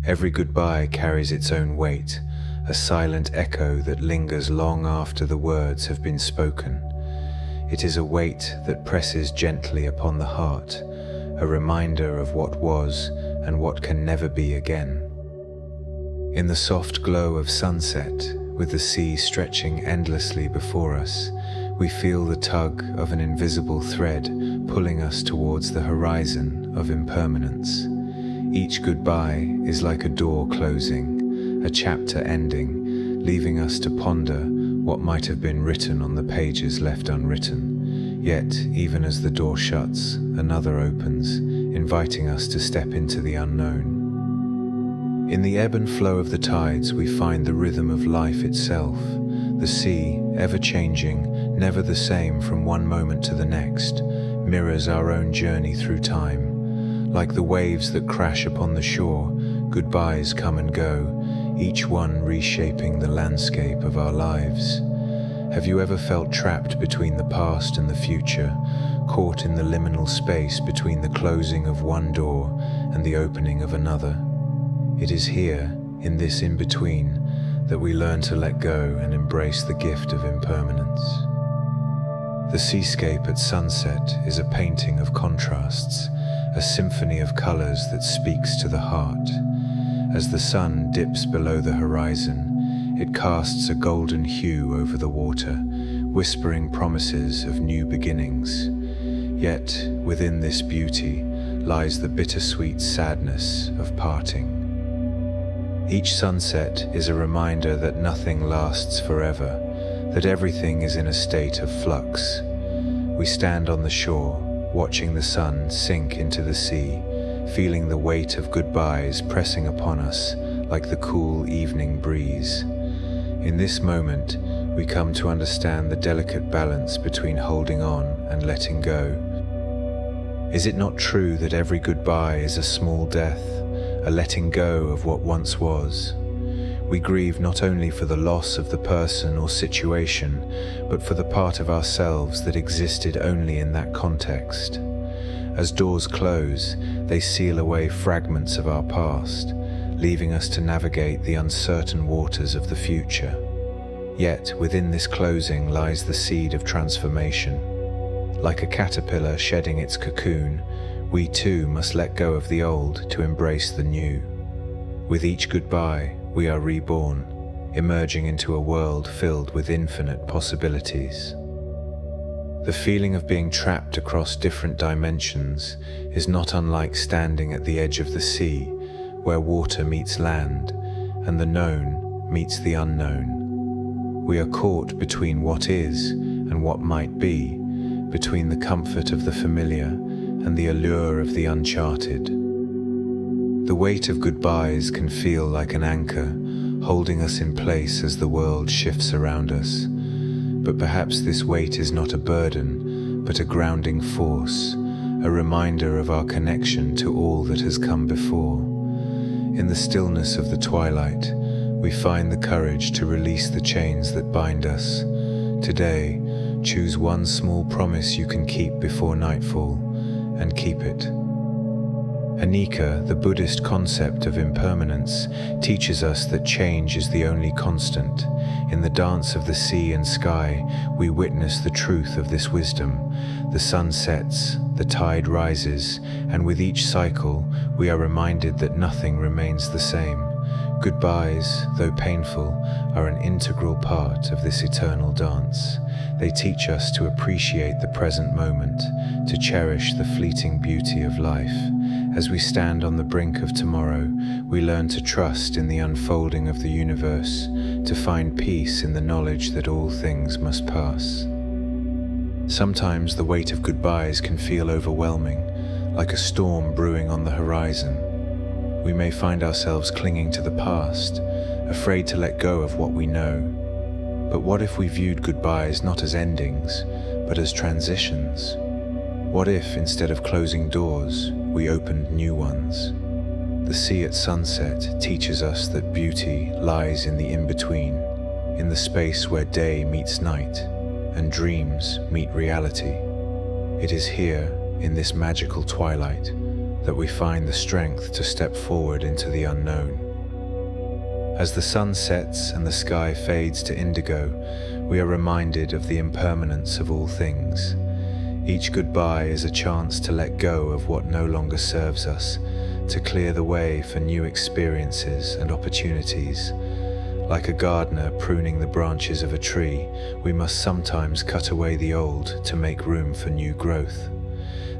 Every goodbye carries its own weight, a silent echo that lingers long after the words have been spoken. It is a weight that presses gently upon the heart, a reminder of what was and what can never be again. In the soft glow of sunset, with the sea stretching endlessly before us, we feel the tug of an invisible thread pulling us towards the horizon of impermanence. Each goodbye is like a door closing, a chapter ending, leaving us to ponder what might have been written on the pages left unwritten. Yet, even as the door shuts, another opens, inviting us to step into the unknown. In the ebb and flow of the tides, we find the rhythm of life itself. The sea, ever changing, never the same from one moment to the next, mirrors our own journey through time. Like the waves that crash upon the shore, goodbyes come and go, each one reshaping the landscape of our lives. Have you ever felt trapped between the past and the future, caught in the liminal space between the closing of one door and the opening of another? It is here, in this in-between, that we learn to let go and embrace the gift of impermanence. The seascape at sunset is a painting of contrasts, a symphony of colors that speaks to the heart. As the sun dips below the horizon, it casts a golden hue over the water, whispering promises of new beginnings. Yet, within this beauty lies the bittersweet sadness of parting. Each sunset is a reminder that nothing lasts forever, that everything is in a state of flux. We stand on the shore, watching the sun sink into the sea, feeling the weight of goodbyes pressing upon us like the cool evening breeze. In this moment, we come to understand the delicate balance between holding on and letting go. Is it not true that every goodbye is a small death, a letting go of what once was? We grieve not only for the loss of the person or situation, but for the part of ourselves that existed only in that context. As doors close, they seal away fragments of our past, leaving us to navigate the uncertain waters of the future. Yet within this closing lies the seed of transformation. Like a caterpillar shedding its cocoon, we too must let go of the old to embrace the new. With each goodbye, we are reborn, emerging into a world filled with infinite possibilities. The feeling of being trapped across different dimensions is not unlike standing at the edge of the sea, where water meets land, and the known meets the unknown. We are caught between what is and what might be, between the comfort of the familiar and the allure of the uncharted. The weight of goodbyes can feel like an anchor, holding us in place as the world shifts around us. But perhaps this weight is not a burden, but a grounding force, a reminder of our connection to all that has come before. In the stillness of the twilight, we find the courage to release the chains that bind us. Today, choose one small promise you can keep before nightfall, and keep it. Anicca, the Buddhist concept of impermanence, teaches us that change is the only constant. In the dance of the sea and sky, we witness the truth of this wisdom. The sun sets, the tide rises, and with each cycle, we are reminded that nothing remains the same. Goodbyes, though painful, are an integral part of this eternal dance. They teach us to appreciate the present moment, to cherish the fleeting beauty of life. As we stand on the brink of tomorrow, we learn to trust in the unfolding of the universe, to find peace in the knowledge that all things must pass. Sometimes the weight of goodbyes can feel overwhelming, like a storm brewing on the horizon. We may find ourselves clinging to the past, afraid to let go of what we know. But what if we viewed goodbyes not as endings, but as transitions? What if, instead of closing doors, we opened new ones? The sea at sunset teaches us that beauty lies in the in-between, in the space where day meets night, and dreams meet reality. It is here, in this magical twilight, that we find the strength to step forward into the unknown. As the sun sets and the sky fades to indigo, we are reminded of the impermanence of all things. Each goodbye is a chance to let go of what no longer serves us, to clear the way for new experiences and opportunities. Like a gardener pruning the branches of a tree, we must sometimes cut away the old to make room for new growth.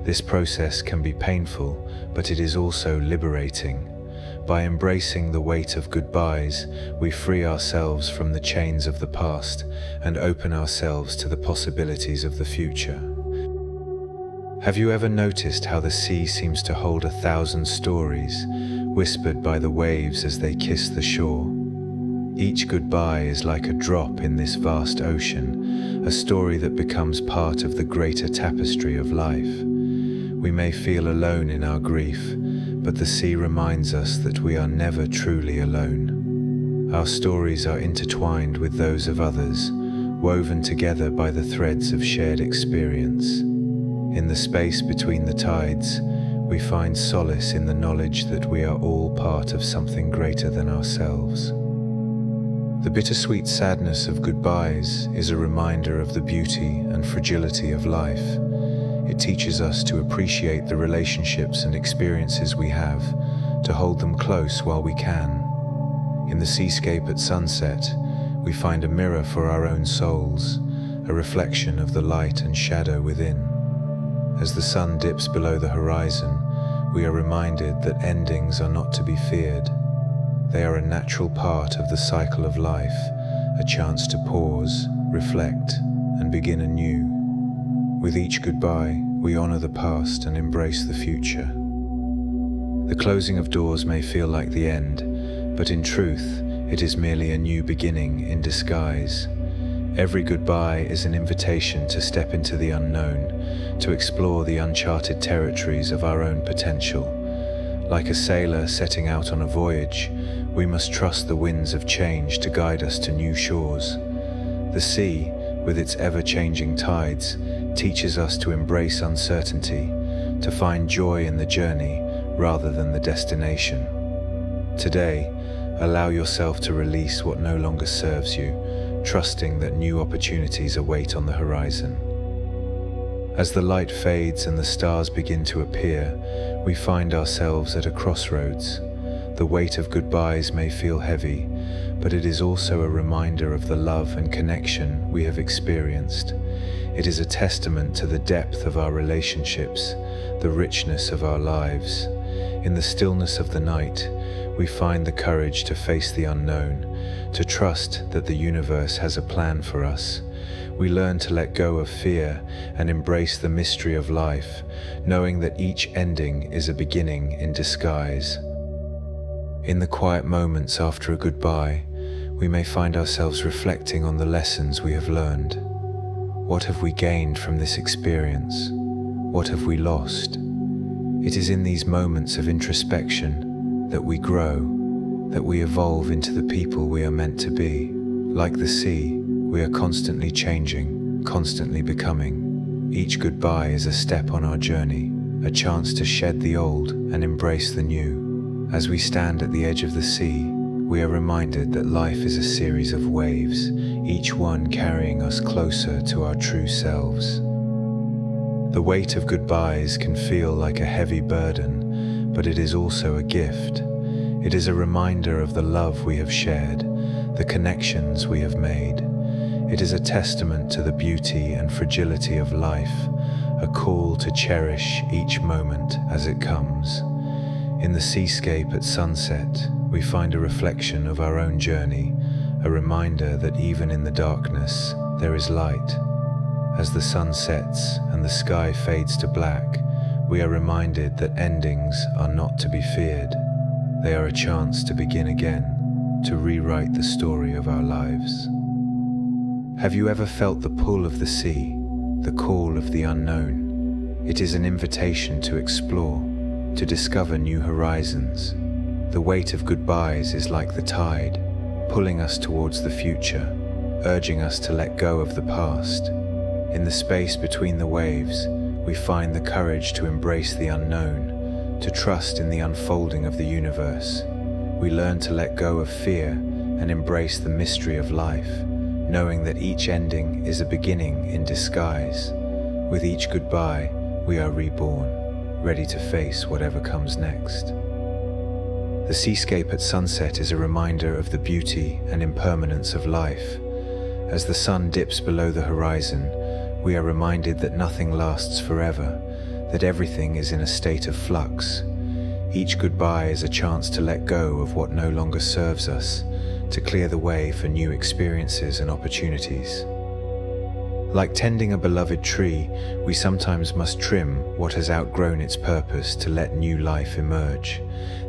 This process can be painful, but it is also liberating. By embracing the weight of goodbyes, we free ourselves from the chains of the past and open ourselves to the possibilities of the future. Have you ever noticed how the sea seems to hold 1,000 stories, whispered by the waves as they kiss the shore? Each goodbye is like a drop in this vast ocean, a story that becomes part of the greater tapestry of life. We may feel alone in our grief, but the sea reminds us that we are never truly alone. Our stories are intertwined with those of others, woven together by the threads of shared experience. In the space between the tides, we find solace in the knowledge that we are all part of something greater than ourselves. The bittersweet sadness of goodbyes is a reminder of the beauty and fragility of life. It teaches us to appreciate the relationships and experiences we have, to hold them close while we can. In the seascape at sunset, we find a mirror for our own souls, a reflection of the light and shadow within. As the sun dips below the horizon, we are reminded that endings are not to be feared. They are a natural part of the cycle of life, a chance to pause, reflect, and begin anew. With each goodbye, we honor the past and embrace the future. The closing of doors may feel like the end, but in truth, it is merely a new beginning in disguise. Every goodbye is an invitation to step into the unknown, to explore the uncharted territories of our own potential. Like a sailor setting out on a voyage, we must trust the winds of change to guide us to new shores. The sea, with its ever-changing tides, teaches us to embrace uncertainty, to find joy in the journey rather than the destination. Today, allow yourself to release what no longer serves you, trusting that new opportunities await on the horizon. As the light fades and the stars begin to appear, we find ourselves at a crossroads. The weight of goodbyes may feel heavy, but it is also a reminder of the love and connection we have experienced. It is a testament to the depth of our relationships, the richness of our lives. In the stillness of the night, we find the courage to face the unknown, to trust that the universe has a plan for us. We learn to let go of fear and embrace the mystery of life, knowing that each ending is a beginning in disguise. In the quiet moments after a goodbye, we may find ourselves reflecting on the lessons we have learned. What have we gained from this experience? What have we lost? It is in these moments of introspection that we grow, that we evolve into the people we are meant to be. Like the sea, we are constantly changing, constantly becoming. Each goodbye is a step on our journey, a chance to shed the old and embrace the new. As we stand at the edge of the sea, we are reminded that life is a series of waves, each one carrying us closer to our true selves. The weight of goodbyes can feel like a heavy burden, but it is also a gift. It is a reminder of the love we have shared, the connections we have made. It is a testament to the beauty and fragility of life, a call to cherish each moment as it comes. In the seascape at sunset, we find a reflection of our own journey, a reminder that even in the darkness, there is light. As the sun sets and the sky fades to black, we are reminded that endings are not to be feared. They are a chance to begin again, to rewrite the story of our lives. Have you ever felt the pull of the sea, the call of the unknown? It is an invitation to explore, to discover new horizons. The weight of goodbyes is like the tide, pulling us towards the future, urging us to let go of the past. In the space between the waves, we find the courage to embrace the unknown, to trust in the unfolding of the universe. We learn to let go of fear and embrace the mystery of life, knowing that each ending is a beginning in disguise. With each goodbye, we are reborn, ready to face whatever comes next. The seascape at sunset is a reminder of the beauty and impermanence of life. As the sun dips below the horizon, we are reminded that nothing lasts forever, that everything is in a state of flux. Each goodbye is a chance to let go of what no longer serves us, to clear the way for new experiences and opportunities. Like tending a beloved tree, we sometimes must trim what has outgrown its purpose to let new life emerge.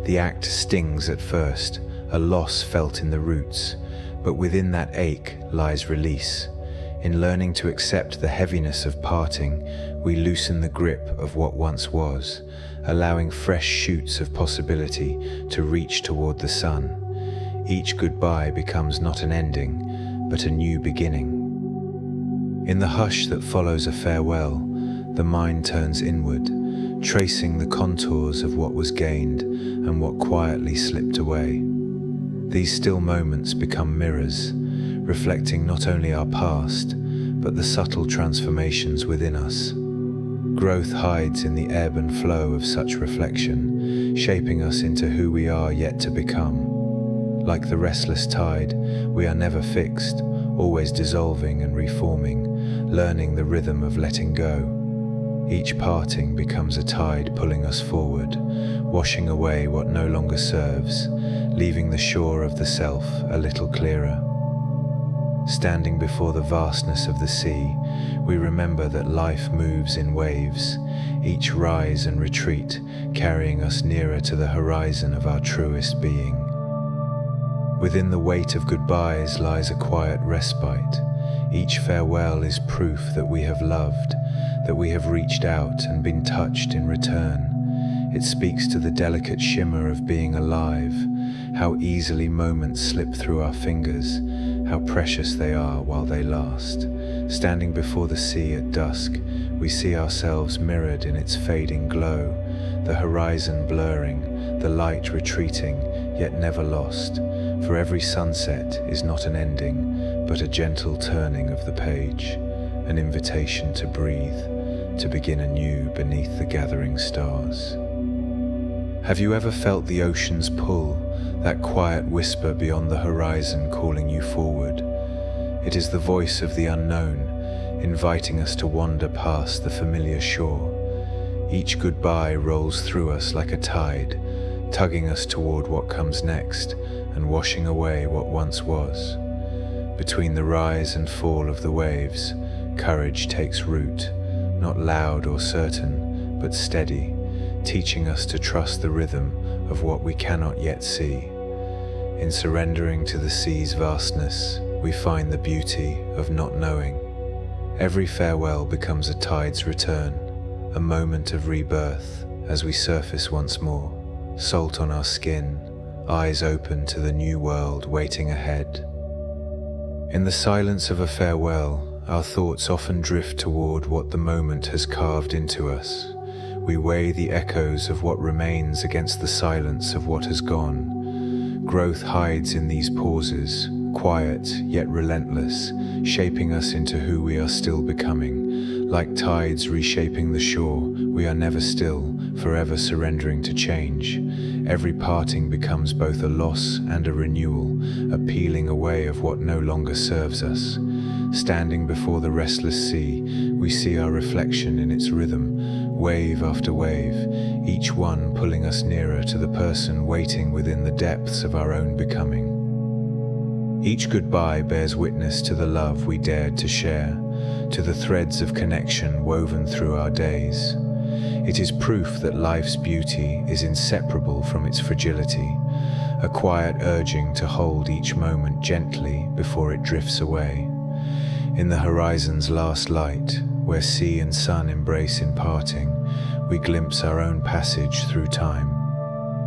The act stings at first, a loss felt in the roots, but within that ache lies release. In learning to accept the heaviness of parting, we loosen the grip of what once was, allowing fresh shoots of possibility to reach toward the sun. Each goodbye becomes not an ending, but a new beginning. In the hush that follows a farewell, the mind turns inward, tracing the contours of what was gained and what quietly slipped away. These still moments become mirrors, reflecting not only our past, but the subtle transformations within us. Growth hides in the ebb and flow of such reflection, shaping us into who we are yet to become. Like the restless tide, we are never fixed, always dissolving and reforming, learning the rhythm of letting go. Each parting becomes a tide pulling us forward, washing away what no longer serves, leaving the shore of the self a little clearer. Standing before the vastness of the sea, we remember that life moves in waves, each rise and retreat carrying us nearer to the horizon of our truest being. Within the weight of goodbyes lies a quiet respite. Each farewell is proof that we have loved, that we have reached out and been touched in return. It speaks to the delicate shimmer of being alive, how easily moments slip through our fingers, how precious they are while they last. Standing before the sea at dusk, we see ourselves mirrored in its fading glow, the horizon blurring, the light retreating, yet never lost. For every sunset is not an ending, but a gentle turning of the page, an invitation to breathe, to begin anew beneath the gathering stars. Have you ever felt the ocean's pull, that quiet whisper beyond the horizon calling you forward? It is the voice of the unknown, inviting us to wander past the familiar shore. Each goodbye rolls through us like a tide, tugging us toward what comes next and washing away what once was. Between the rise and fall of the waves, courage takes root, not loud or certain, but steady, teaching us to trust the rhythm of what we cannot yet see. In surrendering to the sea's vastness, we find the beauty of not knowing. Every farewell becomes a tide's return, a moment of rebirth as we surface once more, salt on our skin, eyes open to the new world waiting ahead. In the silence of a farewell, our thoughts often drift toward what the moment has carved into us. We weigh the echoes of what remains against the silence of what has gone. Growth hides in these pauses, quiet yet relentless, shaping us into who we are still becoming. Like tides reshaping the shore, we are never still, forever surrendering to change. Every parting becomes both a loss and a renewal, a peeling away of what no longer serves us. Standing before the restless sea, we see our reflection in its rhythm, wave after wave, each one pulling us nearer to the person waiting within the depths of our own becoming. Each goodbye bears witness to the love we dared to share, to the threads of connection woven through our days. It is proof that life's beauty is inseparable from its fragility, a quiet urging to hold each moment gently before it drifts away. In the horizon's last light, where sea and sun embrace in parting, we glimpse our own passage through time.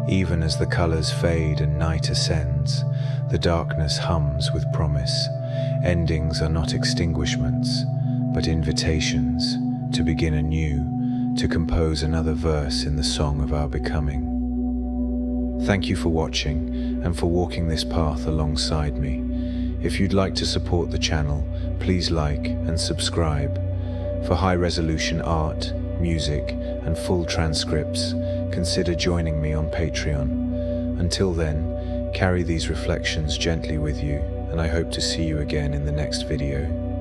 Even as the colors fade and night ascends, the darkness hums with promise. Endings are not extinguishments, but invitations to begin anew, to compose another verse in the song of our becoming. Thank you for watching and for walking this path alongside me. If you'd like to support the channel, please like and subscribe. For high-resolution art, music, and full transcripts, consider joining me on Patreon. Until then, carry these reflections gently with you, and I hope to see you again in the next video.